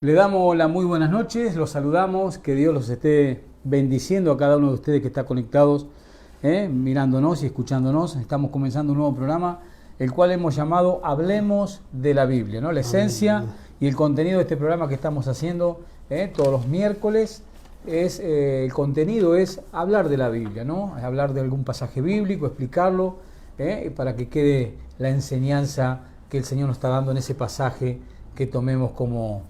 Le damos las muy buenas noches, los saludamos, que Dios los esté bendiciendo a cada uno de ustedes que está conectados, mirándonos y escuchándonos. Estamos comenzando un nuevo programa, el cual hemos llamado Hablemos de la Biblia, ¿no? La esencia y el contenido de este programa que estamos haciendo todos los miércoles el contenido es hablar de la Biblia, ¿no? Hablar de algún pasaje bíblico, explicarlo, para que quede la enseñanza que el Señor nos está dando en ese pasaje que tomemos como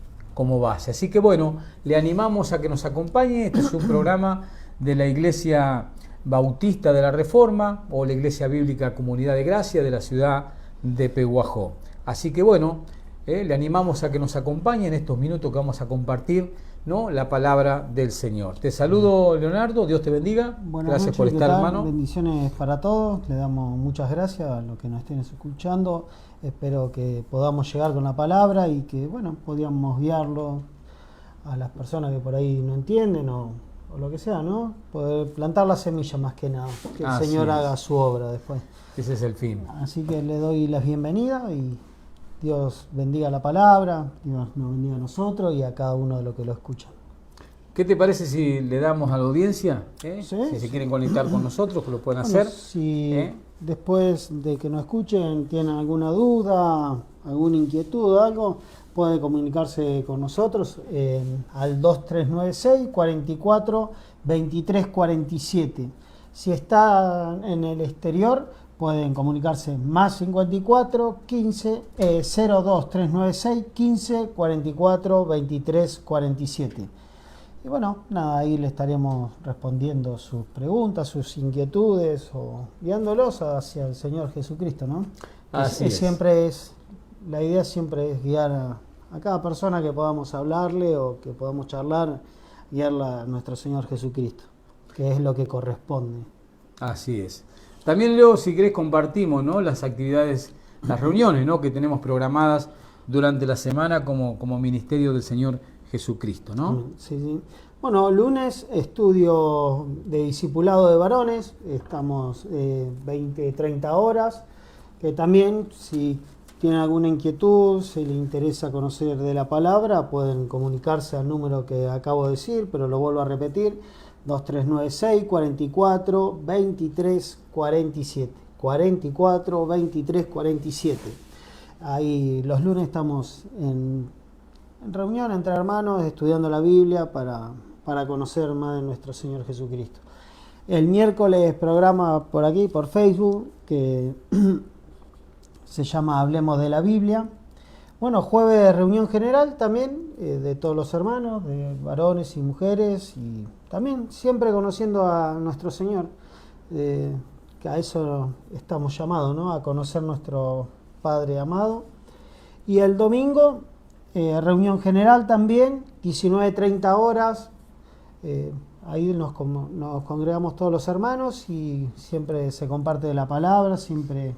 base. Así que bueno, le animamos a que nos acompañe. Este es un programa de la Iglesia Bautista de la Reforma o la Iglesia Bíblica Comunidad de Gracia de la ciudad de Pehuajó. Así que bueno, le animamos a que nos acompañe en estos minutos que vamos a compartir, ¿no?, la palabra del Señor. Te saludo, Leonardo, Dios te bendiga. Buenas Gracias noches, por estar, tal? hermano. Bendiciones para todos, le damos muchas gracias a los que nos estén escuchando. Espero que podamos llegar con la palabra y que, bueno, podamos guiarlo a las personas que por ahí no entienden o lo que sea, ¿no? Poder plantar la semilla más que nada, que el Señor haga su obra después. Ese es el fin. Así que le doy las bienvenidas y Dios bendiga la palabra, Dios nos bendiga a nosotros y a cada uno de los que lo escuchan. ¿Qué te parece si le damos a la audiencia? Sí, si se quieren conectar con nosotros, que lo pueden bueno, hacer. Si después de que nos escuchen tienen alguna duda, alguna inquietud o algo, pueden comunicarse con nosotros al 2396 44 23 47. Si está en el exterior, pueden comunicarse más 54 15 02 396 15 44 23 47. Y bueno, nada, ahí le estaremos respondiendo sus preguntas, sus inquietudes o guiándolos hacia el Señor Jesucristo, ¿no? Así es. La idea siempre es guiar a cada persona que podamos hablarle o que podamos charlar, guiarla a nuestro Señor Jesucristo, que es lo que corresponde. Así es. También, Leo, si querés compartimos, ¿no?, las actividades, las reuniones, ¿no?, que tenemos programadas durante la semana como ministerio del Señor Jesucristo, ¿no? Sí, sí. Bueno, lunes estudio de discipulado de varones, estamos 20-30 horas, que también si tienen alguna inquietud, si les interesa conocer de la palabra, pueden comunicarse al número que acabo de decir, pero lo vuelvo a repetir, 2396 44 23 47. 44 23 47. Ahí los lunes estamos en reunión entre hermanos, estudiando la Biblia para conocer más de nuestro Señor Jesucristo. El miércoles programa por aquí, por Facebook, que se llama Hablemos de la Biblia. Bueno, jueves reunión general también de todos los hermanos, de varones y mujeres, y también siempre conociendo a nuestro Señor, que a eso estamos llamados, ¿no?, a conocer nuestro Padre amado. Y el domingo reunión general también, 19:30 horas, ahí nos congregamos todos los hermanos y siempre se comparte de la palabra, siempre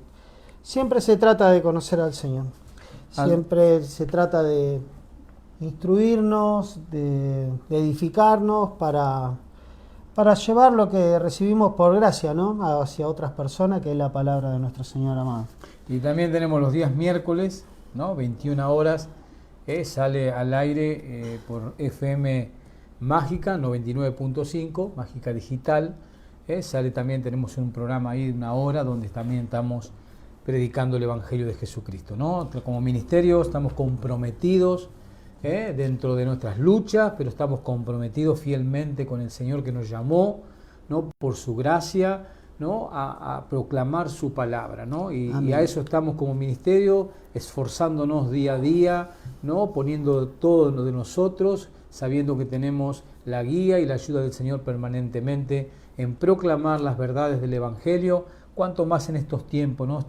se trata de conocer al Señor, siempre se trata de instruirnos, de edificarnos para llevar lo que recibimos por gracia, ¿no?, hacia otras personas, que es la palabra de nuestro Señor amado. Y también tenemos los días miércoles, ¿no?, 21 horas, sale al aire por FM Mágica 99.5, Mágica Digital. Sale también, tenemos un programa ahí de una hora donde también estamos predicando el Evangelio de Jesucristo, ¿no? Como ministerio estamos comprometidos dentro de nuestras luchas, pero estamos comprometidos fielmente con el Señor que nos llamó, ¿no?, por su gracia, ¿no?, a proclamar su palabra, ¿no? Y a eso estamos como ministerio, esforzándonos día a día, ¿no?, poniendo todo lo de nosotros, sabiendo que tenemos la guía y la ayuda del Señor permanentemente en proclamar las verdades del Evangelio, cuanto más en estos tiempos, ¿no?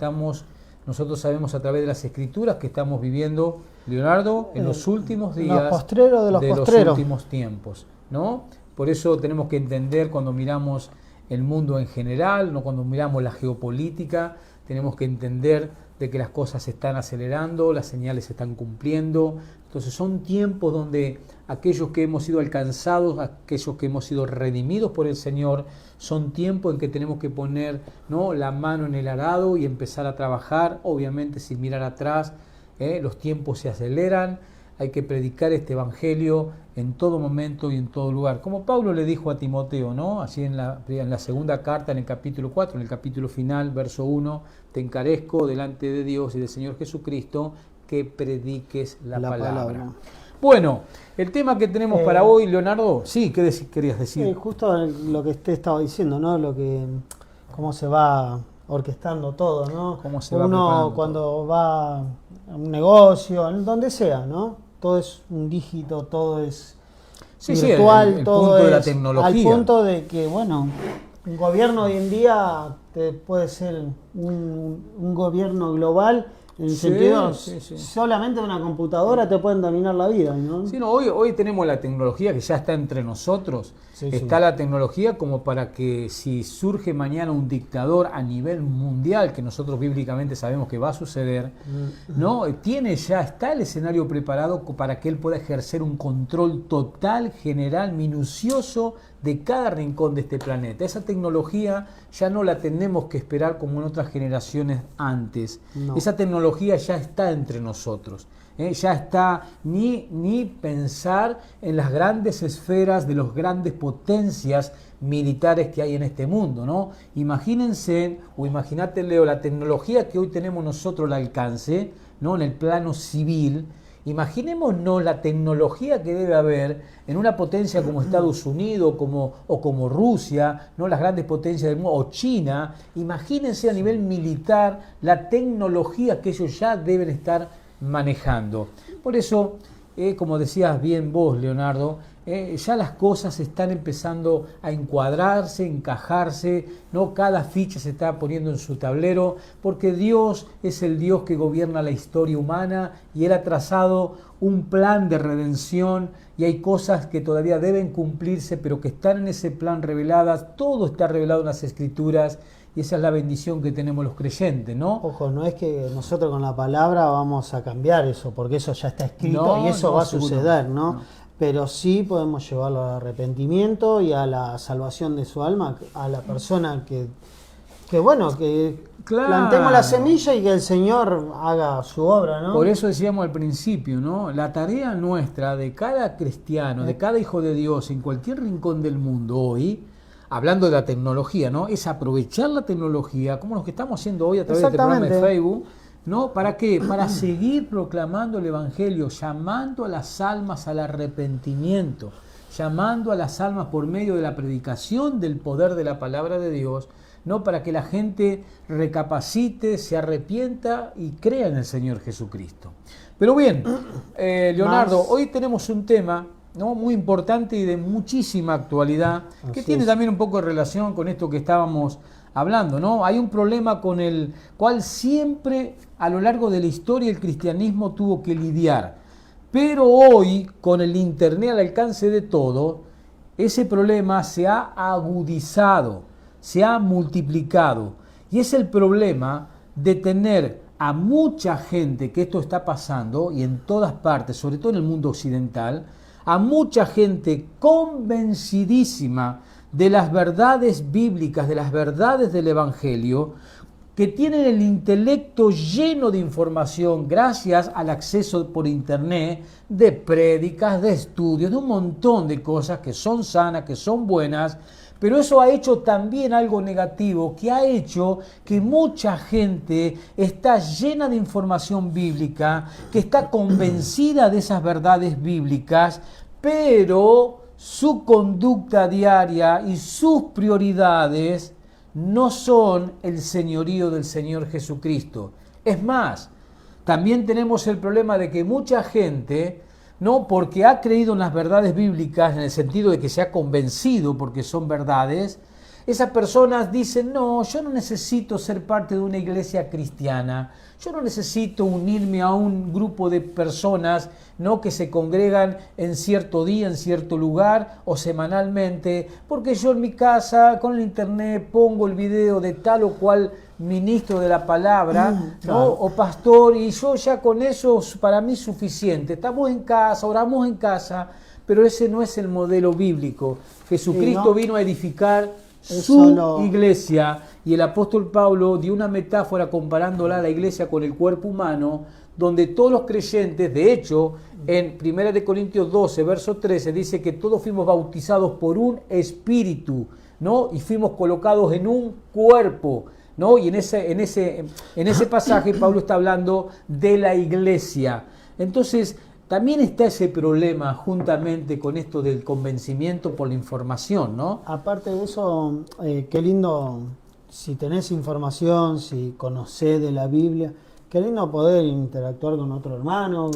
Nosotros sabemos a través de las Escrituras que estamos viviendo, Leonardo, en los últimos días los postreros de los últimos tiempos, ¿no? Por eso tenemos que entender, cuando miramos el mundo en general, no cuando miramos la geopolítica, tenemos que entender de que las cosas se están acelerando, las señales se están cumpliendo. Entonces son tiempos donde aquellos que hemos sido alcanzados, aquellos que hemos sido redimidos por el Señor, son tiempos en que tenemos que poner, ¿no?, la mano en el arado y empezar a trabajar, obviamente sin mirar atrás. Los tiempos se aceleran, hay que predicar este evangelio en todo momento y en todo lugar. Como Pablo le dijo a Timoteo, ¿no? Así en la segunda carta, en el capítulo 4, en el capítulo final, verso 1, te encarezco delante de Dios y del Señor Jesucristo que prediques la palabra. Bueno, el tema que tenemos para hoy, Leonardo, sí, ¿qué querías decir? Justo lo que usted estaba diciendo, ¿no? Cómo se va orquestando todo, ¿no? Cómo se va Uno cuando todo va a un negocio, donde sea, ¿no? Todo es un dígito, todo es virtual, el todo punto es de la tecnología. al punto de que, bueno, un gobierno hoy en día puede ser un gobierno global. En el sentido, solamente una computadora te pueden dominar la vida, ¿no? Sí, no, hoy tenemos la tecnología que ya está entre nosotros. Está la tecnología como para que si surge mañana un dictador a nivel mundial, que nosotros bíblicamente sabemos que va a suceder, ¿no? Está el escenario preparado para que él pueda ejercer un control total, general, minucioso de cada rincón de este planeta. Esa tecnología ya no la tenemos que esperar como en otras generaciones antes. No. Esa tecnología ya está entre nosotros. Ya está, ni pensar en las grandes esferas de las grandes potencias militares que hay en este mundo, ¿no? Imagínense, o imagínate, Leo, la tecnología que hoy tenemos nosotros al alcance, ¿no? En el plano civil. Imaginémonos la tecnología que debe haber en una potencia como Estados Unidos o como Rusia, ¿no? Las grandes potencias del mundo, o China. Imagínense a nivel militar la tecnología que ellos ya deben estar manejando. Por eso, como decías bien vos, Leonardo, ya las cosas están empezando a encuadrarse, encajarse, ¿no? Cada ficha se está poniendo en su tablero, porque Dios es el Dios que gobierna la historia humana y Él ha trazado un plan de redención y hay cosas que todavía deben cumplirse, pero que están en ese plan reveladas. Todo está revelado en las Escrituras. Y esa es la bendición que tenemos los creyentes, ¿no? Ojo, no es que nosotros con la palabra vamos a cambiar eso, porque eso ya está escrito y eso va a suceder, ¿no? Pero sí podemos llevarlo al arrepentimiento y a la salvación de su alma, a la persona que plantemos la semilla y que el Señor haga su obra, ¿no? Por eso decíamos al principio, ¿no? La tarea nuestra de cada cristiano, de cada hijo de Dios en cualquier rincón del mundo hoy, hablando de la tecnología, ¿no? Es aprovechar la tecnología, como lo que estamos haciendo hoy a través de este programa de Facebook, ¿no? ¿Para qué? Para seguir proclamando el Evangelio, llamando a las almas al arrepentimiento, llamando a las almas por medio de la predicación del poder de la palabra de Dios, ¿no? Para que la gente recapacite, se arrepienta y crea en el Señor Jesucristo. Pero bien, Leonardo, hoy tenemos un tema, ¿no? Muy importante y de muchísima actualidad, que tiene también un poco de relación con esto que estábamos hablando, ¿no? Hay un problema con el cual siempre a lo largo de la historia el cristianismo tuvo que lidiar, pero hoy con el internet al alcance de todo, ese problema se ha agudizado, se ha multiplicado, y es el problema de tener a mucha gente que esto está pasando, y en todas partes, sobre todo en el mundo occidental, a mucha gente convencidísima de las verdades bíblicas, de las verdades del Evangelio, que tienen el intelecto lleno de información gracias al acceso por internet, de prédicas, de estudios, de un montón de cosas que son sanas, que son buenas, pero eso ha hecho también algo negativo, que ha hecho que mucha gente está llena de información bíblica, que está convencida de esas verdades bíblicas, pero su conducta diaria y sus prioridades no son el señorío del Señor Jesucristo. Es más, también tenemos el problema de que mucha gente, no porque ha creído en las verdades bíblicas, en el sentido de que se ha convencido porque son verdades, esas personas dicen, no, yo no necesito ser parte de una iglesia cristiana, yo no necesito unirme a un grupo de personas, ¿no? Que se congregan en cierto día, en cierto lugar o semanalmente, porque yo en mi casa con el internet pongo el video de tal o cual ministro de la palabra, ¿no? O pastor, y yo ya con eso para mí es suficiente. Estamos en casa, oramos en casa, pero ese no es el modelo bíblico. Jesucristo vino a edificar su iglesia, y el apóstol Pablo dio una metáfora comparándola a la iglesia con el cuerpo humano, donde todos los creyentes, de hecho, en 1 Corintios 12, verso 13, dice que todos fuimos bautizados por un espíritu, ¿no? Y fuimos colocados en un cuerpo, ¿no? Y en ese pasaje Pablo está hablando de la iglesia. Entonces, también está ese problema juntamente con esto del convencimiento por la información, ¿no? Aparte de eso, qué lindo, si tenés información, si conocés de la Biblia, qué lindo poder interactuar con otro hermano,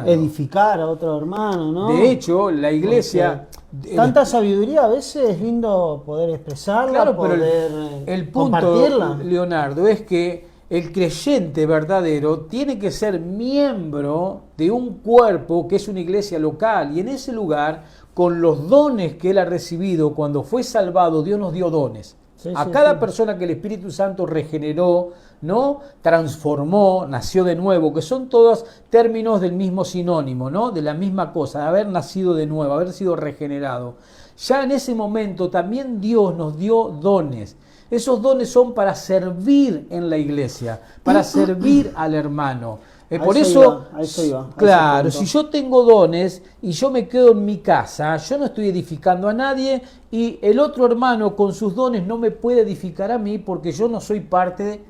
edificar a otro hermano, ¿no? De hecho, la iglesia... Tanta sabiduría, a veces es lindo poder expresarla, claro, poder pero el punto, compartirla. Leonardo, es que el creyente verdadero tiene que ser miembro de un cuerpo que es una iglesia local, y en ese lugar, con los dones que él ha recibido cuando fue salvado, Dios nos dio dones. A cada persona que el Espíritu Santo regeneró, ¿no? Transformó, nació de nuevo, que son todos términos del mismo sinónimo, ¿no? De la misma cosa, de haber nacido de nuevo, haber sido regenerado. Ya en ese momento también Dios nos dio dones. Esos dones son para servir en la iglesia, para servir al hermano. Por eso iba, claro, si yo tengo dones y yo me quedo en mi casa, yo no estoy edificando a nadie, y el otro hermano con sus dones no me puede edificar a mí porque yo no soy parte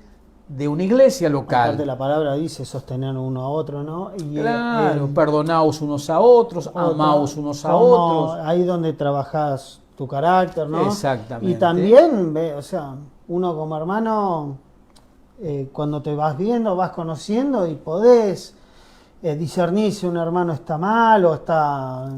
de una iglesia local. Aparte la palabra dice sostener uno a otro, ¿no? Y claro, perdonaos unos a otros, amaos unos a otros. Ahí donde trabajás tu carácter, ¿no? Exactamente. Y también, o sea, uno como hermano, cuando te vas viendo, vas conociendo y podés discernir si un hermano está mal o está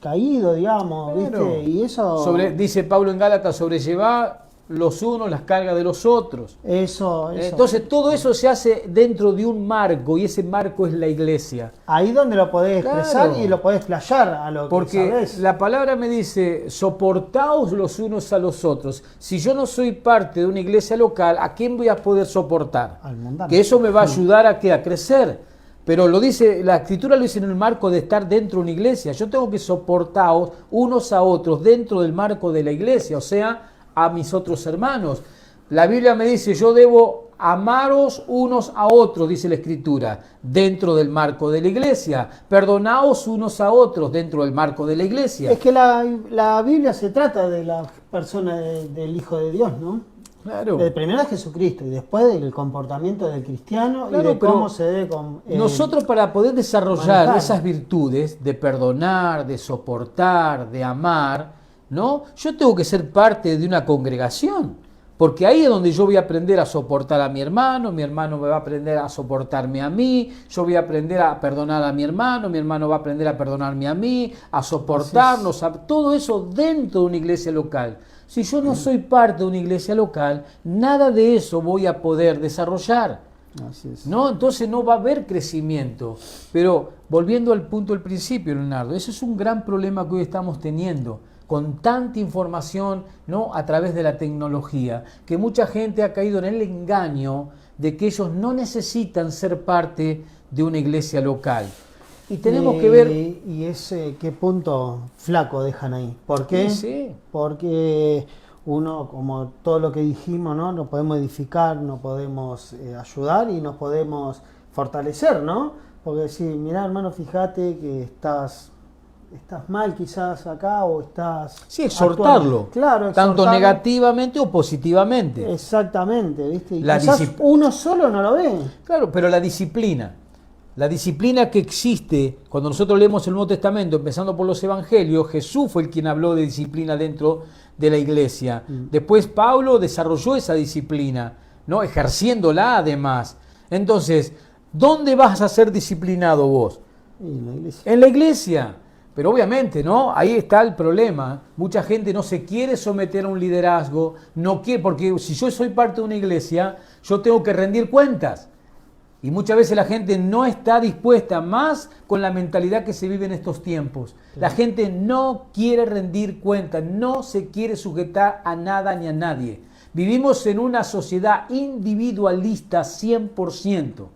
caído, digamos, claro. ¿viste? Y eso... dice Pablo en Gálatas, sobrellevar los unos las cargas de los otros. Eso. Entonces todo eso se hace dentro de un marco, y ese marco es la iglesia. Ahí donde lo podés expresar y lo podés playar a lo porque que sabés. La palabra me dice, soportaos los unos a los otros. Si yo no soy parte de una iglesia local, ¿a quién voy a poder soportar? Al mundano. Que eso me va a ayudar a crecer. Pero lo dice, la Escritura lo dice en el marco de estar dentro de una iglesia. Yo tengo que soportaos unos a otros dentro del marco de la iglesia, o sea, a mis otros hermanos. La Biblia me dice, yo debo amaros unos a otros, dice la Escritura, dentro del marco de la iglesia. Perdonaos unos a otros dentro del marco de la iglesia. Es que la Biblia se trata de la persona del Hijo de Dios, ¿no? Claro. Primero es Jesucristo y después del comportamiento del cristiano, claro, y de cómo se debe... nosotros, para poder desarrollar esas virtudes de perdonar, de soportar, de amar, ¿no? Yo tengo que ser parte de una congregación, porque ahí es donde yo voy a aprender a soportar a mi hermano me va a aprender a soportarme a mí, yo voy a aprender a perdonar a mi hermano va a aprender a perdonarme a mí, a soportarnos, todo eso dentro de una iglesia local. Si yo no soy parte de una iglesia local, nada de eso voy a poder desarrollar. Así es. ¿No? Entonces no va a haber crecimiento. Pero volviendo al punto del principio, Leonardo, ese es un gran problema que hoy estamos teniendo, con tanta información, ¿no? A través de la tecnología, que mucha gente ha caído en el engaño de que ellos no necesitan ser parte de una iglesia local. Y tenemos que ver... Y ese, qué punto flaco dejan ahí. ¿Por qué? Sí. Porque uno, como todo lo que dijimos, ¿no? Nos podemos edificar, nos podemos ayudar y nos podemos fortalecer, ¿no? Porque si, mirá, hermano, fíjate que estás mal quizás acá, o estás... Sí, exhortarlo. Claro, exhortarlo. Tanto negativamente o positivamente. Exactamente, ¿viste? Y quizás uno solo no lo ve. Claro, pero la disciplina que existe cuando nosotros leemos el Nuevo Testamento, empezando por los Evangelios, Jesús fue el quien habló de disciplina dentro de la iglesia. Después Pablo desarrolló esa disciplina, ¿no? Ejerciéndola además. Entonces, ¿dónde vas a ser disciplinado vos? En la iglesia. En la iglesia. Pero obviamente, ¿no? Ahí está el problema. Mucha gente no se quiere someter a un liderazgo, no quiere, porque si yo soy parte de una iglesia, yo tengo que rendir cuentas. Y muchas veces la gente no está dispuesta, más con la mentalidad que se vive en estos tiempos. La gente no quiere rendir cuentas, no se quiere sujetar a nada ni a nadie. Vivimos en una sociedad individualista 100%.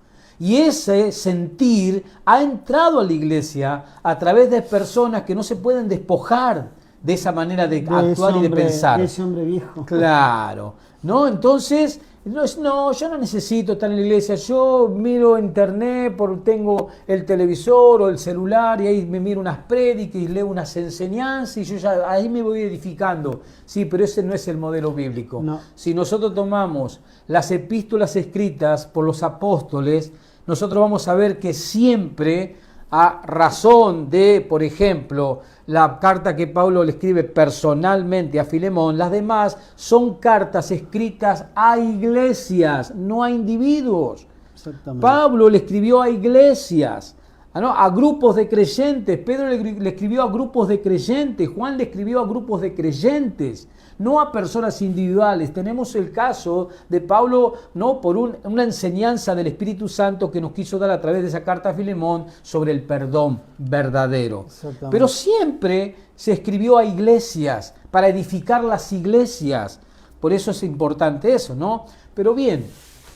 Y ese sentir ha entrado a la iglesia a través de personas que no se pueden despojar de esa manera de actuar y de pensar. De ese hombre viejo. Claro, ¿no? Entonces, No, yo no necesito estar en la iglesia, yo miro internet, tengo el televisor o el celular y ahí me miro unas prédicas y leo unas enseñanzas y yo ya ahí me voy edificando. Sí, pero ese no es el modelo bíblico. No. Si nosotros tomamos las epístolas escritas por los apóstoles, nosotros vamos a ver que siempre, a razón de, por ejemplo, la carta que Pablo le escribe personalmente a Filemón, las demás son cartas escritas a iglesias, no a individuos. Exactamente. Pablo le escribió a iglesias, a grupos de creyentes. Pedro le escribió a grupos de creyentes. Juan le escribió a grupos de creyentes, no a personas individuales. Tenemos el caso de Pablo, ¿no?, por una enseñanza del Espíritu Santo que nos quiso dar a través de esa carta a Filemón sobre el perdón verdadero. Pero siempre se escribió a iglesias, para edificar las iglesias. Por eso es importante eso, ¿no? Pero bien,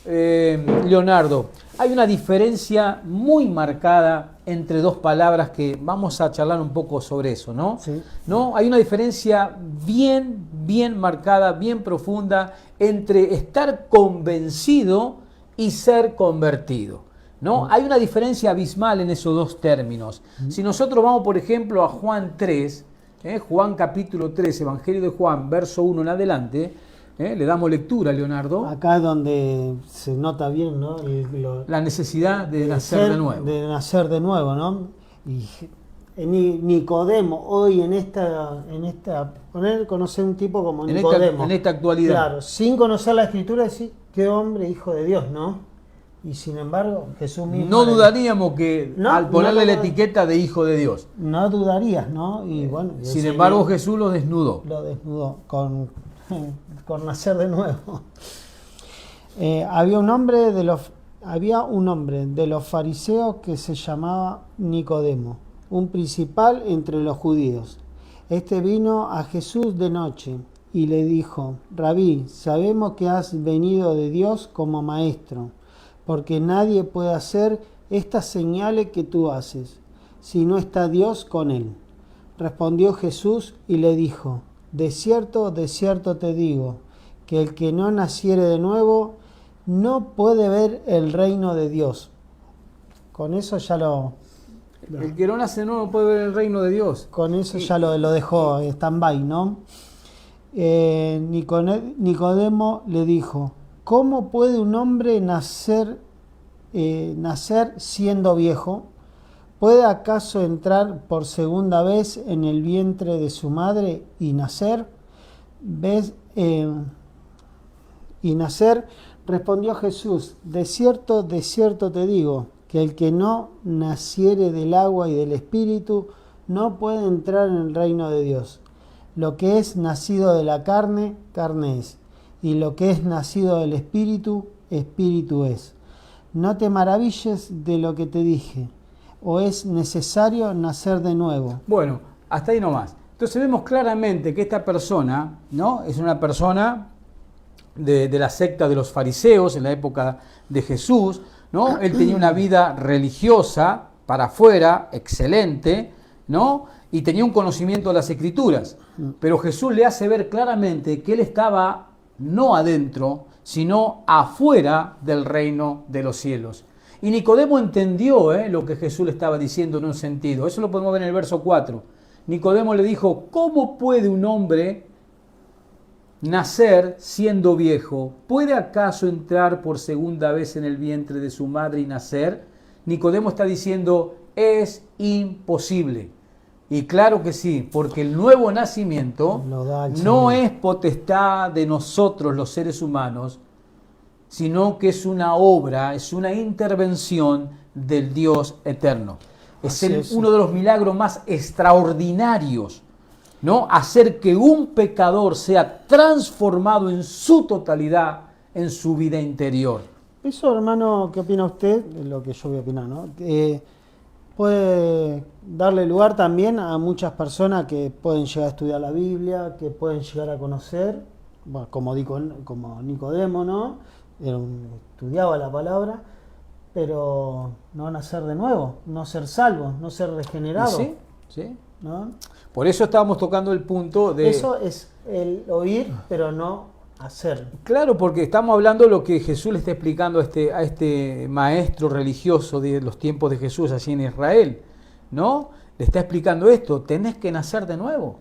Leonardo, hay una diferencia muy marcada entre dos palabras que vamos a charlar un poco sobre eso, ¿no? Sí. ¿No? Hay una diferencia bien marcada, bien profunda entre estar convencido y ser convertido, ¿no? Hay una diferencia abismal en esos dos términos. Si nosotros vamos, por ejemplo, a Juan 3, Juan capítulo 3, Evangelio de Juan, verso 1 en adelante, le damos lectura, Leonardo. Acá es donde se nota bien, ¿no? La necesidad de nacer de nuevo. De nacer de nuevo, ¿no? Y Nicodemo, hoy en esta conocer un tipo como Nicodemo. En esta actualidad. Claro, sin conocer la escritura, decir, qué hombre, hijo de Dios, ¿no? Y sin embargo, Jesús mismo... No dudaríamos que al ponerle la etiqueta de hijo de Dios. No dudarías, ¿no? Y bueno, sin embargo, Jesús lo desnudó. Lo desnudó con nacer de nuevo. Había un hombre de los fariseos que se llamaba Nicodemo, un principal entre los judíos. Este vino a Jesús de noche y le dijo: Rabí, sabemos que has venido de Dios como maestro, porque nadie puede hacer estas señales que tú haces si no está Dios con él. Respondió Jesús y le dijo: de cierto te digo, que el que no naciere de nuevo no puede ver el reino de Dios. Con eso ya El que no nace de nuevo puede ver el reino de Dios. Con eso ya lo dejó en stand-by, ¿no? Nicodemo le dijo: ¿cómo puede un hombre nacer siendo viejo? ¿Puede acaso entrar por segunda vez en el vientre de su madre y nacer? Respondió Jesús: de cierto te digo, que el que no naciere del agua y del Espíritu no puede entrar en el reino de Dios. Lo que es nacido de la carne, carne es, y lo que es nacido del Espíritu, Espíritu es. No te maravilles de lo que te dije, o es necesario nacer de nuevo. Bueno, hasta ahí nomás. Entonces vemos claramente que esta persona, ¿no?, es una persona de la secta de los fariseos en la época de Jesús, ¿no? Él tenía una vida religiosa para afuera, excelente, ¿no? Y tenía un conocimiento de las Escrituras. Pero Jesús le hace ver claramente que él estaba no adentro, sino afuera del reino de los cielos. Y Nicodemo entendió lo que Jesús le estaba diciendo en un sentido. Eso lo podemos ver en el verso 4. Nicodemo le dijo: ¿cómo puede un hombre nacer siendo viejo? ¿Puede acaso entrar por segunda vez en el vientre de su madre y nacer? Nicodemo está diciendo: es imposible. Y claro que sí, porque el nuevo nacimiento no es potestad de nosotros los seres humanos, sino que es una obra, es una intervención del Dios eterno. Es uno de los milagros más extraordinarios, ¿no? Hacer que un pecador sea transformado en su totalidad en su vida interior. Eso, hermano, ¿qué opina usted? Es lo que yo voy a opinar, ¿no? Puede darle lugar también a muchas personas que pueden llegar a estudiar la Biblia, que pueden llegar a conocer, bueno, como Nicodemo, ¿no? Estudiaba la palabra, pero no nacer de nuevo, no ser salvo, no ser regenerado. Sí, sí. ¿No? Por eso estábamos tocando el punto de... Eso es el oír, pero no Hacer. Claro, porque estamos hablando de lo que Jesús le está explicando a este maestro religioso de los tiempos de Jesús allí en Israel, ¿no? Le está explicando esto, tenés que nacer de nuevo.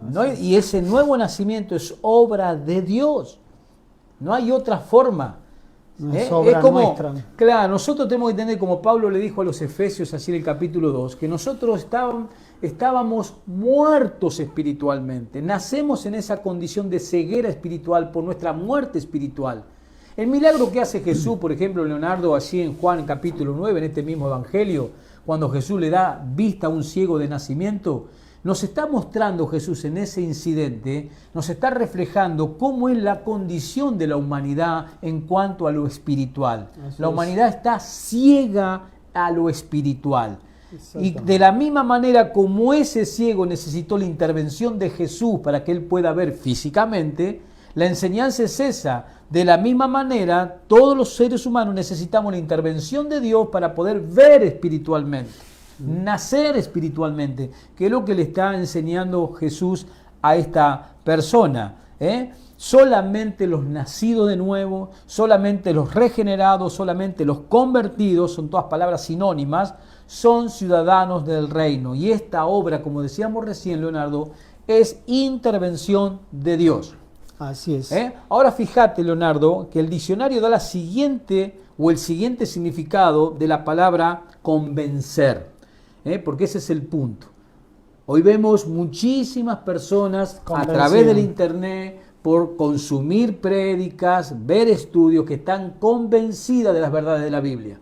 ¿No? Y ese nuevo nacimiento es obra de Dios. No hay otra forma. No es obra como, nuestra. claro, nosotros tenemos que entender, como Pablo le dijo a los Efesios así en el capítulo 2, que nosotros estábamos muertos espiritualmente. Nacemos en esa condición de ceguera espiritual por nuestra muerte espiritual. El milagro que hace Jesús, por ejemplo, Leonardo, allí en Juan capítulo 9, en este mismo evangelio, cuando Jesús le da vista a un ciego de nacimiento, nos está mostrando Jesús en ese incidente, nos está reflejando cómo es la condición de la humanidad en cuanto a lo espiritual. La humanidad está ciega a lo espiritual. Y de la misma manera como ese ciego necesitó la intervención de Jesús para que él pueda ver físicamente, la enseñanza es esa. De la misma manera, todos los seres humanos necesitamos la intervención de Dios para poder ver espiritualmente. Nacer espiritualmente, que es lo que le está enseñando Jesús a esta persona. Solamente los nacidos de nuevo, solamente los regenerados, solamente los convertidos, son todas palabras sinónimas, son ciudadanos del reino. Y esta obra, como decíamos recién, Leonardo, es intervención de Dios. Así es. Ahora fíjate, Leonardo, que el diccionario da el siguiente significado de la palabra convencer. Porque ese es el punto. Hoy vemos muchísimas personas a través del internet, por consumir prédicas, ver estudios, que están convencidas de las verdades de la Biblia.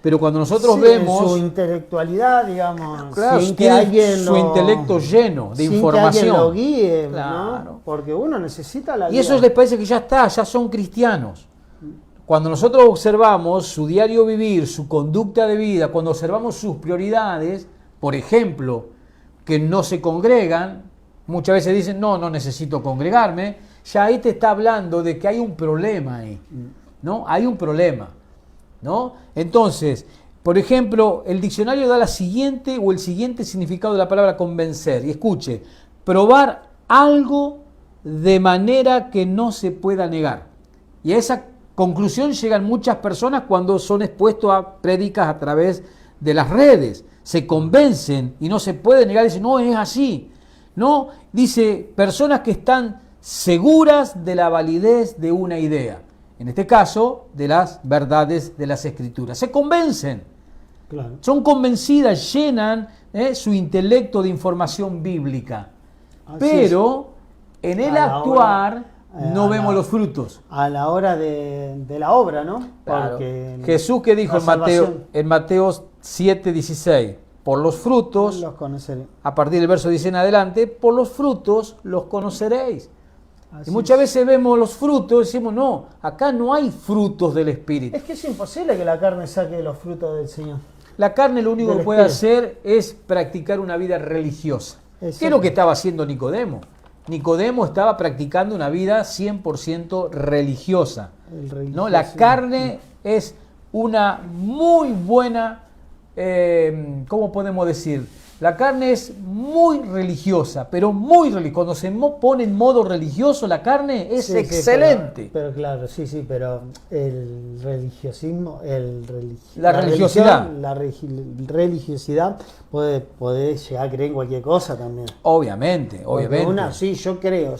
Pero cuando nosotros vemos su intelectualidad, digamos, claro, sin que alguien su intelecto lleno de información, sin que alguien lo guíe, claro, ¿no? Porque uno necesita la guía. Y guía. eso les parece que ya está, ya son cristianos. Cuando nosotros observamos su diario vivir, su conducta de vida, cuando observamos sus prioridades, por ejemplo, que no se congregan, muchas veces dicen, no necesito congregarme, ya ahí te está hablando de que hay un problema ahí, ¿no? Hay un problema, ¿no? Entonces, por ejemplo, el diccionario da el siguiente significado de la palabra convencer. Y escuche, probar algo de manera que no se pueda negar. Y a esa conclusión llegan muchas personas cuando son expuestos a prédicas a través de las redes. Se convencen y no se puede negar, dicen, no, es así. No, dice, personas que están seguras de la validez de una idea. En este caso, de las verdades de las Escrituras. Se convencen. Claro. Son convencidas, llenan su intelecto de información bíblica. Así pero es. En el actuar no vemos los frutos. A la hora de la obra, ¿no? Claro. Porque Jesús, que dijo en Mateo 7:16, por los frutos, los conoceré. A partir del verso 10 en adelante, por los frutos los conoceréis. Así y muchas es. veces vemos los frutos y decimos, no, acá no hay frutos del Espíritu. Es que es imposible que la carne saque los frutos del Señor. La carne lo único que puede hacer es practicar una vida religiosa. ¿Qué es lo que estaba haciendo Nicodemo? Nicodemo estaba practicando una vida 100% religiosa. ¿No? La carne es una muy buena, ¿cómo podemos decir? La carne es muy religiosa, pero muy religiosa. Cuando se pone en modo religioso, la carne es excelente. Sí, pero claro, pero el religiosismo, la religiosidad. La religiosidad puede llegar a creer en cualquier cosa también. Obviamente. Yo creo.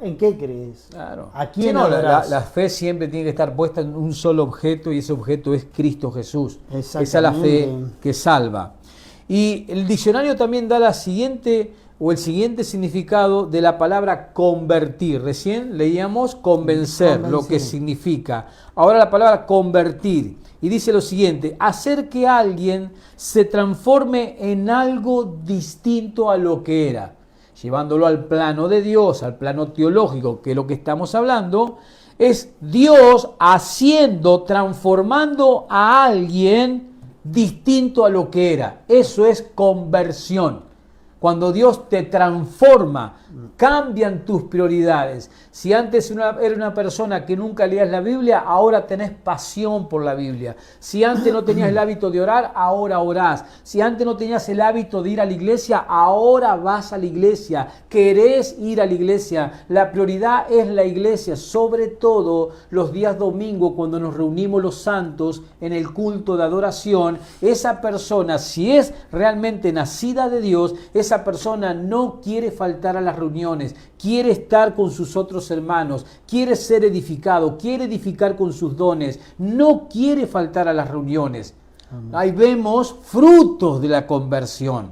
¿En qué crees? Claro. ¿A quién adorás? La fe siempre tiene que estar puesta en un solo objeto y ese objeto es Cristo Jesús. Esa es la fe que salva. Y el diccionario también da el siguiente significado de la palabra convertir. Recién leíamos convencer, lo que significa. Ahora la palabra convertir. Y dice lo siguiente, hacer que alguien se transforme en algo distinto a lo que era. Llevándolo al plano de Dios, al plano teológico, que es lo que estamos hablando, es Dios transformando a alguien distinto a lo que era. Eso es conversión. Cuando Dios te transforma, cambian tus prioridades. Si antes era una persona que nunca leías la Biblia, ahora tenés pasión por la Biblia. Si antes no tenías el hábito de orar, ahora orás. Si antes no tenías el hábito de ir a la iglesia, ahora vas a la iglesia. Querés ir a la iglesia. La prioridad es la iglesia, sobre todo los días domingo cuando nos reunimos los santos en el culto de adoración. Esa persona, si es realmente nacida de Dios, esa persona no quiere faltar a las reuniones, quiere estar con sus otros hermanos, quiere ser edificado, quiere edificar con sus dones, no quiere faltar a las reuniones. Amén. Ahí vemos frutos de la conversión.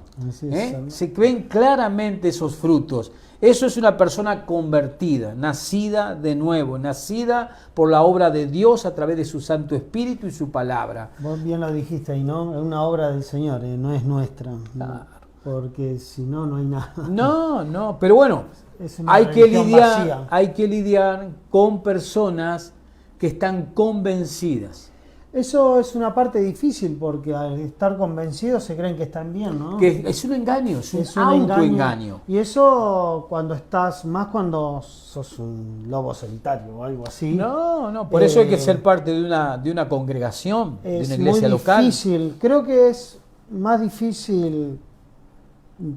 Se ven claramente esos frutos. Eso es una persona convertida, nacida de nuevo, nacida por la obra de Dios a través de su Santo Espíritu y su palabra. Vos bien lo dijiste ahí, ¿no? Es una obra del Señor, no es nuestra. Claro. Porque si no, no hay nada. No, pero bueno, hay que lidiar con personas que están convencidas. Eso es una parte difícil porque al estar convencidos se creen que están bien, ¿no? Que es un engaño, es un autoengaño. Y eso cuando sos un lobo solitario o algo así. No, por eso hay que ser parte de una congregación, de una iglesia local. Es muy difícil, creo que es más difícil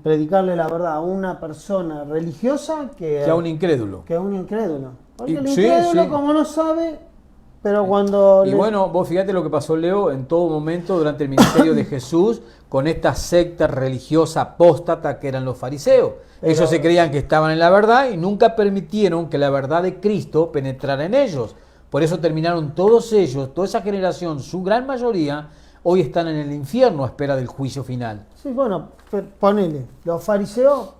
predicarle la verdad a una persona religiosa que a un incrédulo. Porque el incrédulo, como no sabe, pero cuando... Bueno, vos fíjate lo que pasó, Leo, en todo momento durante el ministerio de Jesús con esta secta religiosa apóstata que eran los fariseos. Ellos se creían que estaban en la verdad y nunca permitieron que la verdad de Cristo penetrara en ellos. Por eso terminaron todos ellos, toda esa generación, su gran mayoría, hoy están en el infierno a espera del juicio final. Sí, bueno, ponele, los fariseos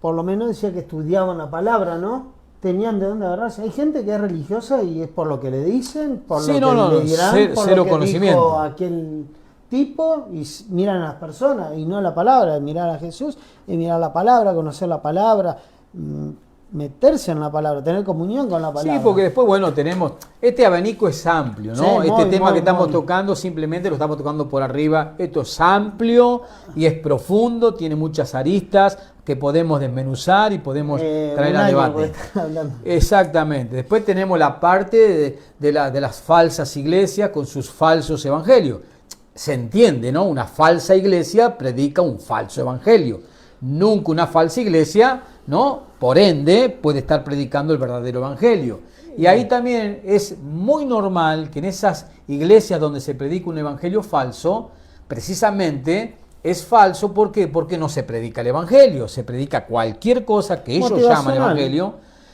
por lo menos decía que estudiaban la palabra, ¿no? Tenían de dónde agarrarse. Hay gente que es religiosa y es por lo que le dicen, por lo que le dirán, por cero lo que conocimiento. Dijo aquel tipo, y miran a las personas y no la palabra, mirar a Jesús y mirar la palabra, conocer la palabra, meterse en la palabra, tener comunión con la palabra. Sí, porque después, bueno, tenemos, este abanico es amplio, ¿no? Sí, este tema que estamos tocando simplemente lo estamos tocando por arriba. Esto es amplio y es profundo, tiene muchas aristas que podemos desmenuzar y podemos traer a debate. Exactamente. Después tenemos la parte de las falsas iglesias con sus falsos evangelios. Se entiende, ¿no? Una falsa iglesia predica un falso evangelio. Nunca una falsa iglesia, ¿no? Por ende, puede estar predicando el verdadero evangelio. Y ahí también es muy normal que en esas iglesias donde se predica un evangelio falso, precisamente es falso. ¿Por qué? Porque no se predica el evangelio, se predica cualquier cosa que ellos llaman evangelio.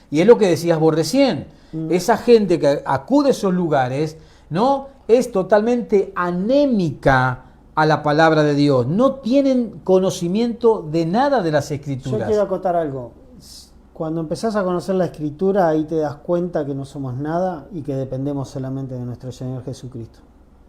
Y es lo que decías vos recién. Esa gente que acude a esos lugares, ¿no? Es totalmente anémica a la palabra de Dios. No tienen conocimiento de nada de las Escrituras. Yo quiero acotar algo. Cuando empezás a conocer la Escritura, ahí te das cuenta que no somos nada y que dependemos solamente de nuestro Señor Jesucristo.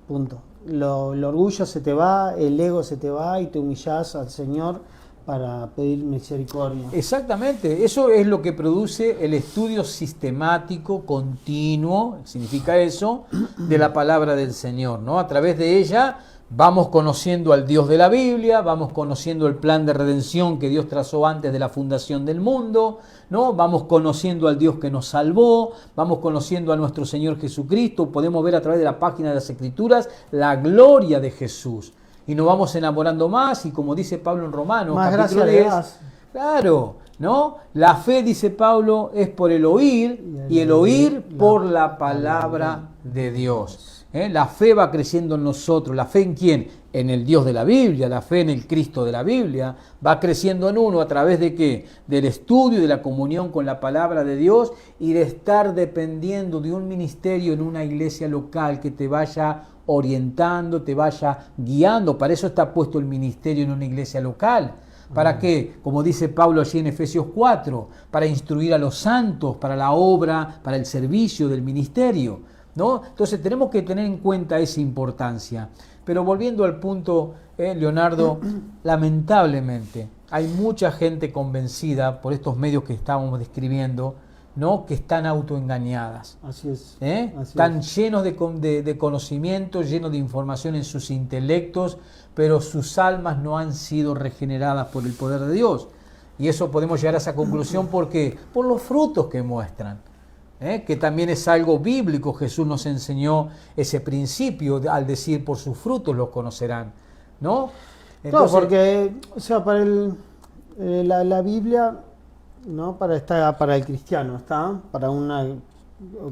Punto. El orgullo se te va, el ego se te va y te humillás al Señor para pedir misericordia. Exactamente. Eso es lo que produce el estudio sistemático, continuo, significa eso, de la palabra del Señor, ¿no? A través de ella vamos conociendo al Dios de la Biblia, vamos conociendo el plan de redención que Dios trazó antes de la fundación del mundo, ¿no? Vamos conociendo al Dios que nos salvó, vamos conociendo a nuestro Señor Jesucristo, podemos ver a través de la página de las Escrituras la gloria de Jesús. Y nos vamos enamorando más, y como dice Pablo en Romanos, más capítulo 10, claro, ¿no? La fe, dice Pablo, es por el oír, y el oír por la palabra de Dios. La fe va creciendo en nosotros. ¿La fe en quién? En el Dios de la Biblia, la fe en el Cristo de la Biblia. Va creciendo en uno a través de ¿qué? Del estudio y de la comunión con la palabra de Dios y de estar dependiendo de un ministerio en una iglesia local que te vaya orientando, te vaya guiando. Para eso está puesto el ministerio en una iglesia local. ¿Para qué? Como dice Pablo allí en Efesios 4, para instruir a los santos, para la obra, para el servicio del ministerio, ¿no? Entonces tenemos que tener en cuenta esa importancia. Pero volviendo al punto, Leonardo, lamentablemente hay mucha gente convencida por estos medios que estábamos describiendo, ¿no?, que están autoengañadas. Así es. Están llenos de conocimiento, llenos de información en sus intelectos, pero sus almas no han sido regeneradas por el poder de Dios. Y eso podemos llegar a esa conclusión porque por los frutos que muestran, que también es algo bíblico. Jesús nos enseñó ese principio al decir por sus frutos los conocerán, ¿no? Entonces, no, porque, o sea, para la Biblia, ¿no? Para el cristiano, está para un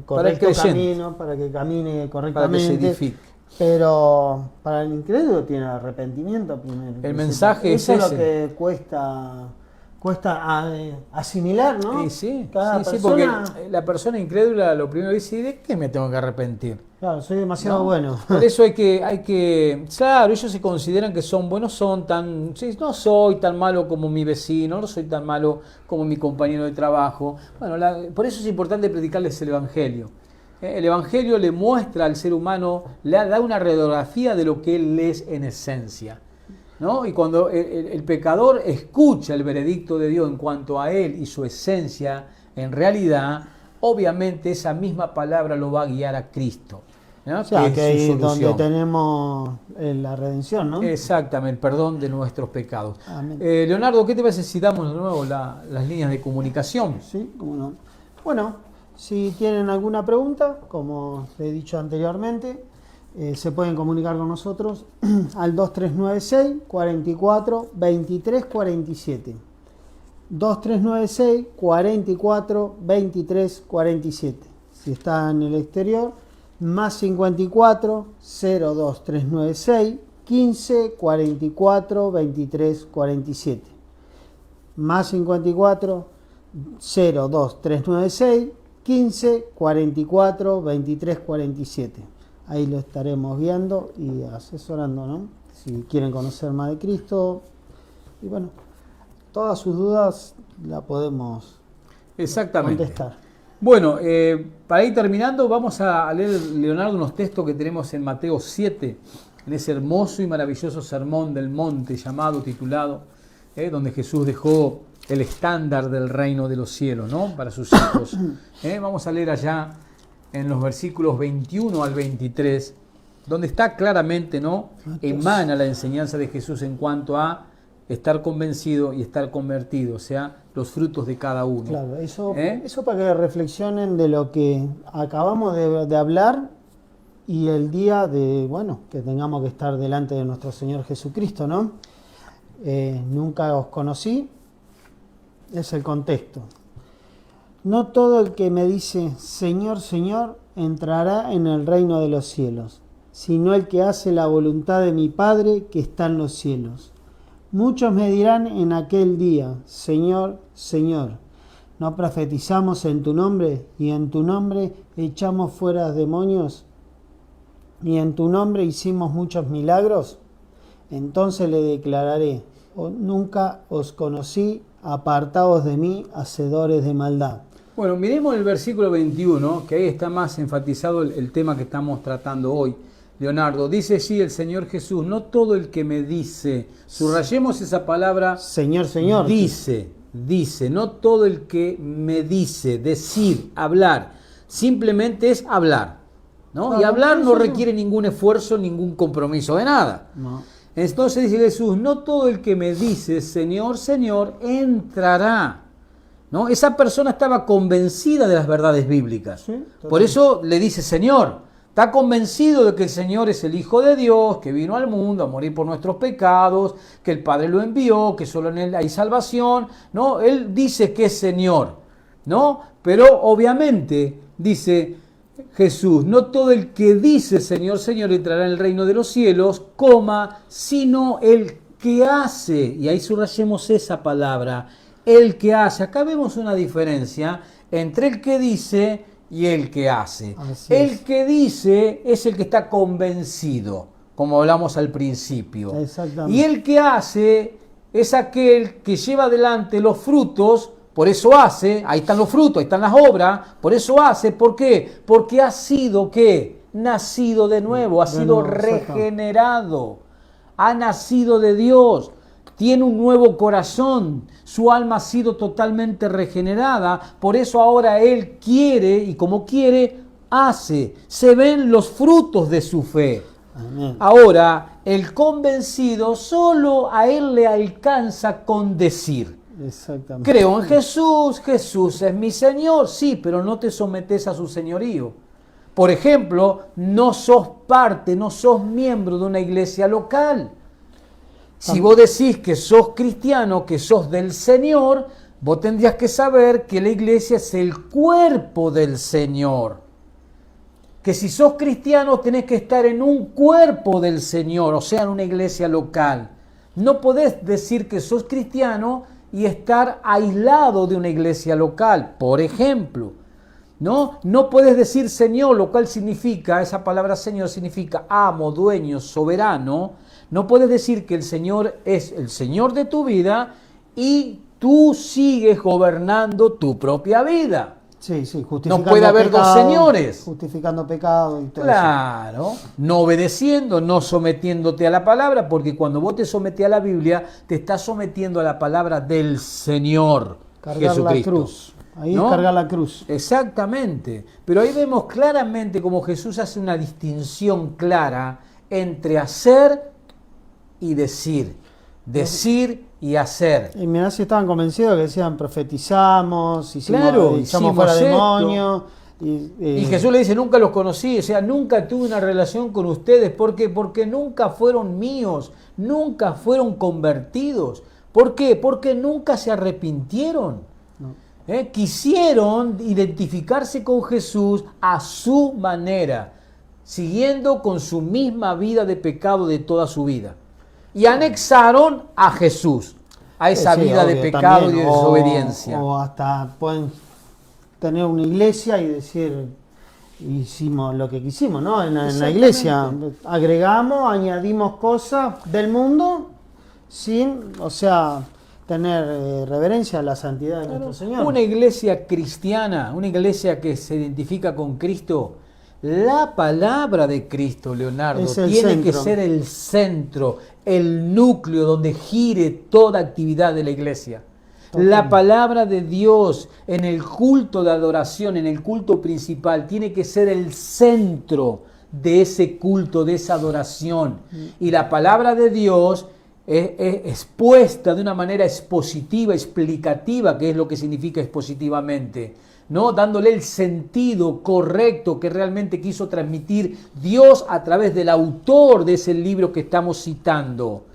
correcto camino, para que camine correctamente. Para que se edifique. Pero para el incrédulo tiene arrepentimiento primero. El mensaje es ese. Eso es lo que cuesta asimilar, ¿no? Sí, porque la persona incrédula lo primero dice, ¿de qué me tengo que arrepentir? Claro, soy demasiado bueno. Por eso hay que, claro, ellos se consideran que son buenos, no soy tan malo como mi vecino, no soy tan malo como mi compañero de trabajo. Bueno, por eso es importante predicarles el Evangelio. El Evangelio le muestra al ser humano, le da una radiografía de lo que él es en esencia, ¿no? Y cuando el pecador escucha el veredicto de Dios en cuanto a él y su esencia, en realidad, obviamente esa misma palabra lo va a guiar a Cristo, ¿no? O sea, que es donde tenemos la redención, ¿no? Exactamente, el perdón de nuestros pecados. Leonardo, ¿qué te parece si damos de nuevo las líneas de comunicación? Sí, cómo no. Bueno, si tienen alguna pregunta, como he dicho anteriormente, se pueden comunicar con nosotros al 2396 44 23 47. 2396 44 23 47. Si está en el exterior, más 54 02396 15 44 23 47. Más 54 02396 15 44 23 47. Ahí lo estaremos viendo y asesorando, ¿no? Si quieren conocer más de Cristo. Y bueno, todas sus dudas la podemos contestar. Bueno, para ir terminando, vamos a leer, Leonardo, unos textos que tenemos en Mateo 7, en ese hermoso y maravilloso sermón del monte titulado, donde Jesús dejó el estándar del reino de los cielos, ¿no?, para sus hijos. Vamos a leer allá en los versículos 21 al 23, donde está claramente, ¿no?, emana la enseñanza de Jesús en cuanto a estar convencido y estar convertido, o sea, los frutos de cada uno. Claro, eso para que reflexionen de lo que acabamos de hablar y el día que tengamos que estar delante de nuestro Señor Jesucristo, ¿no? Nunca os conocí, es el contexto. No todo el que me dice Señor, Señor, entrará en el reino de los cielos, sino el que hace la voluntad de mi Padre que está en los cielos. Muchos me dirán en aquel día, Señor, Señor, ¿no profetizamos en tu nombre y en tu nombre echamos fuera demonios y en tu nombre hicimos muchos milagros? Entonces le declararé, nunca os conocí, apartaos de mí, hacedores de maldad. Bueno, miremos el versículo 21, que ahí está más enfatizado el tema que estamos tratando hoy. Leonardo, dice allí el Señor Jesús, no todo el que me dice, subrayemos esa palabra, Señor, Señor. Dice, no todo el que me dice, decir, hablar, simplemente es hablar, ¿no? Y hablar no requiere ningún esfuerzo, ningún compromiso de nada. No. Entonces dice Jesús, no todo el que me dice, Señor, Señor, entrará, ¿no? Esa persona estaba convencida de las verdades bíblicas. Sí, por eso le dice Señor. Está convencido de que el Señor es el Hijo de Dios, que vino al mundo a morir por nuestros pecados, que el Padre lo envió, que solo en Él hay salvación, ¿no? Él dice que es Señor, ¿no? Pero obviamente, dice Jesús, no todo el que dice Señor, Señor entrará en el reino de los cielos, sino el que hace, y ahí subrayemos esa palabra, el que hace. Acá vemos una diferencia entre el que dice y el que hace. El que dice es el que está convencido, como hablamos al principio. Exactamente. Y el que hace es aquel que lleva adelante los frutos, por eso hace, ahí están los frutos, ahí están las obras, por eso hace, ¿por qué? Porque ha sido, ¿qué? Nacido de nuevo, ha sido regenerado, ha nacido de Dios. tiene un nuevo corazón, su alma ha sido totalmente regenerada, por eso ahora él quiere y como quiere, hace. Se ven los frutos de su fe. Amén. Ahora, el convencido solo a él le alcanza con decir. Exactamente. Creo en Jesús, Jesús es mi Señor, sí, pero no te sometes a su señorío. Por ejemplo, no sos parte, no sos miembro de una iglesia local. Si vos decís que sos cristiano, que sos del Señor, vos tendrías que saber que la iglesia es el cuerpo del Señor. Que si sos cristiano tenés que estar en un cuerpo del Señor, o sea, en una iglesia local. No podés decir que sos cristiano y estar aislado de una iglesia local, por ejemplo. No puedes decir Señor, lo cual significa, esa palabra Señor significa amo, dueño, soberano. No puedes decir que el Señor es el Señor de tu vida y tú sigues gobernando tu propia vida. Sí, justificando No puede haber pecado, dos señores. Justificando pecado y todo Claro, no obedeciendo, no sometiéndote a la palabra, porque cuando vos te sometes a la Biblia, te estás sometiendo a la palabra del Señor Cargar Jesucristo. la cruz. Ahí ¿No? es cargar la cruz. Exactamente. Pero ahí vemos claramente cómo Jesús hace una distinción clara entre hacer y decir. Decir y hacer. Y mirá si estaban convencidos que decían profetizamos, Claro, echamos hicimos fuera esto. demonios. Y Jesús le dice, nunca los conocí, o sea, nunca tuve una relación con ustedes. ¿Por qué? Porque nunca fueron míos, nunca fueron convertidos. ¿Por qué? Porque nunca se arrepintieron. No. Quisieron identificarse con Jesús a su manera, siguiendo con su misma vida de pecado de toda su vida. Y anexaron a Jesús, a esa Sí, vida de obvio, pecado también. y de desobediencia. O hasta pueden tener una iglesia y decir, hicimos lo que quisimos, ¿no? En la iglesia agregamos, añadimos cosas del mundo sin, o sea, tener reverencia a la santidad de nuestro Señor. Una iglesia cristiana, una iglesia que se identifica con Cristo, la palabra de Cristo, Leonardo, Es el tiene que centro. ser el centro, el núcleo donde gire toda actividad de la iglesia. La palabra de Dios en el culto de adoración, en el culto principal, tiene que ser el centro de ese culto, de esa adoración. Y la palabra de Dios es expuesta de una manera expositiva, explicativa, que es lo que significa expositivamente, ¿no? Dándole el sentido correcto que realmente quiso transmitir Dios a través del autor de ese libro que estamos citando.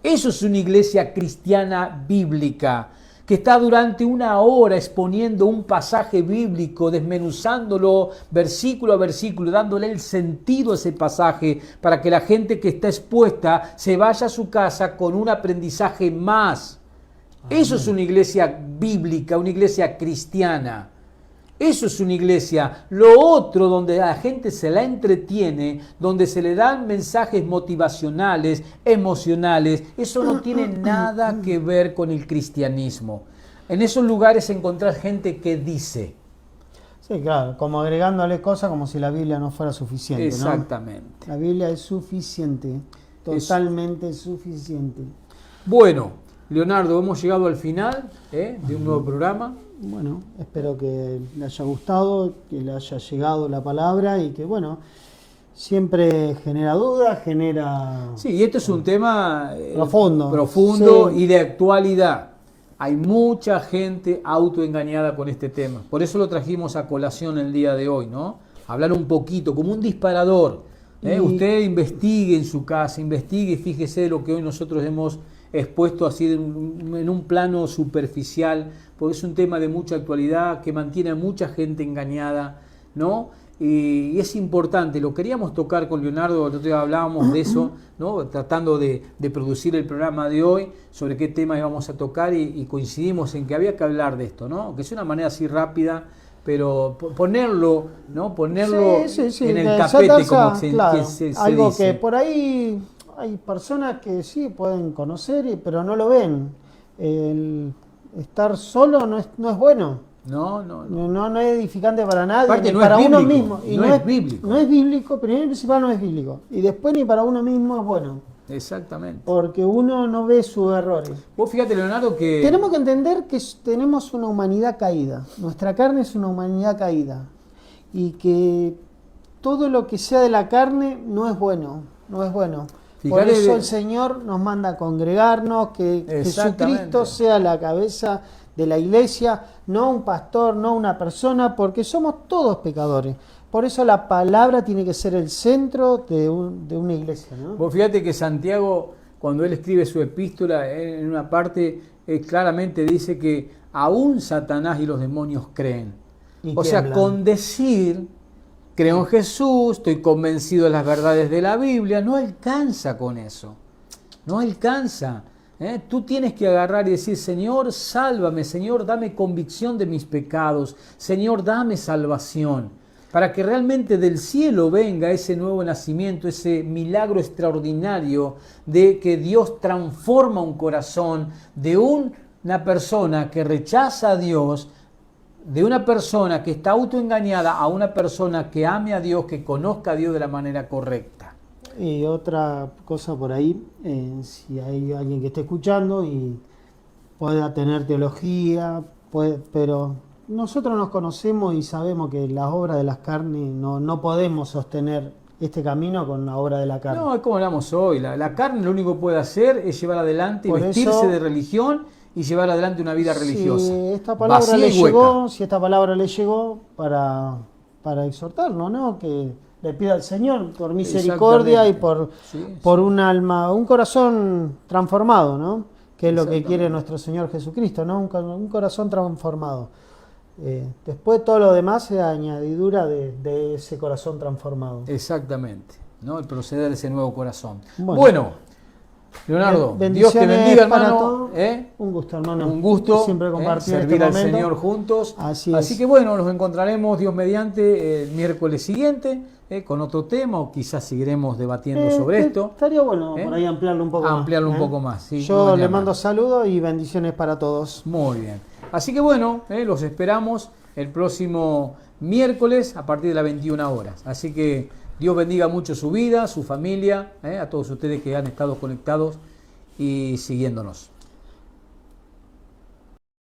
Eso es una iglesia cristiana bíblica, que está durante una hora exponiendo un pasaje bíblico, desmenuzándolo versículo a versículo, dándole el sentido a ese pasaje para que la gente que está expuesta se vaya a su casa con un aprendizaje más. Eso es una iglesia bíblica, una iglesia cristiana. Eso es una iglesia. Lo otro, donde la gente se la entretiene, donde se le dan mensajes motivacionales, emocionales, eso no tiene nada que ver con el cristianismo. En esos lugares encontrás gente que dice. Sí, claro, como agregándole cosas como si la Biblia no fuera suficiente, Exactamente. ¿no? La Biblia es suficiente, totalmente suficiente. Bueno, Leonardo, hemos llegado al final de un nuevo programa. Bueno, espero que le haya gustado, que le haya llegado la palabra y que, bueno, siempre genera dudas, genera... Sí, y este es un tema profundo, sí, y de actualidad. Hay mucha gente autoengañada con este tema. Por eso lo trajimos a colación el día de hoy, ¿no? Hablar un poquito, como un disparador. Usted investigue en su casa, investigue y fíjese lo que hoy nosotros hemos expuesto así en un plano superficial, porque es un tema de mucha actualidad que mantiene a mucha gente engañada, ¿no? Y es importante, lo queríamos tocar con Leonardo, el otro día hablábamos de eso, ¿no? Tratando de producir el programa de hoy, sobre qué tema íbamos a tocar y coincidimos en que había que hablar de esto, ¿no? Que es una manera así rápida, pero ponerlo, ¿no? Ponerlo sí, en el de tapete, saltarse, como se claro, se algo dice. que por ahí hay personas que sí pueden conocer, pero no lo ven. El estar solo no es bueno. No es edificante para nadie, Aparte, ni no para es uno bíblico, mismo. Y no es bíblico. No es bíblico, primero y principal no es bíblico. Y después ni para uno mismo es bueno. Exactamente. porque uno no ve sus errores. Vos fíjate, Leonardo, que... Tenemos que entender que tenemos una humanidad caída, nuestra carne es una humanidad caída, y que todo lo que sea de la carne no es bueno, no es bueno. Por Fíjate eso de- el Señor nos manda a congregarnos, que Exactamente. Jesucristo sea la cabeza de la iglesia, no un pastor, no una persona, porque somos todos pecadores. Por eso la palabra tiene que ser el centro de una iglesia, ¿no? Vos fíjate que Santiago, cuando él escribe su epístola, en una parte claramente dice que aún Satanás y los demonios creen. Y O sea, tiemblan. con decir, creo en Jesús, estoy convencido de las verdades de la Biblia, no alcanza con eso. No alcanza. Tú tienes que agarrar y decir, Señor, sálvame, Señor, dame convicción de mis pecados, Señor, dame salvación, para que realmente del cielo venga ese nuevo nacimiento, ese milagro extraordinario de que Dios transforma un corazón de una persona que rechaza a Dios, de una persona que está autoengañada, a una persona que ame a Dios, que conozca a Dios de la manera correcta. Y otra cosa por ahí, si hay alguien que esté escuchando y pueda tener teología, pero nosotros nos conocemos y sabemos que las obras de las carnes no podemos sostener este camino con la obra de la carne. No, es como hablamos hoy, la carne lo único que puede hacer es llevar adelante y Por vestirse eso- de religión y llevar adelante una vida religiosa. Si esta palabra vacía le y hueca. llegó, si esta palabra le llegó para exhortarnos, ¿no? Que le pida al Señor por misericordia y Exactamente. por un alma, un corazón transformado, ¿no? Que es lo que Exactamente. quiere nuestro Señor Jesucristo, ¿no? Un corazón transformado. Después todo lo demás es añadidura de ese corazón transformado. Exactamente, ¿no? El proceder de ese nuevo corazón. Bueno. Bueno, Leonardo, Dios te Bendiciones bendiga, para hermano. todos. Un gusto, hermano. Un gusto siempre compartir servir este al momento. Señor juntos. Así es. que bueno, nos encontraremos Dios mediante el miércoles siguiente con otro tema o quizás seguiremos debatiendo sobre esto. Estaría bueno ¿Eh? por ahí ampliarlo un poco más. Ampliarlo un poco más, sí, no Yo vendría le mando mal. saludos y bendiciones para todos. Muy bien. Así que bueno, los esperamos el próximo miércoles a partir de las 21 horas. Así que Dios bendiga mucho su vida, su familia, a todos ustedes que han estado conectados y siguiéndonos.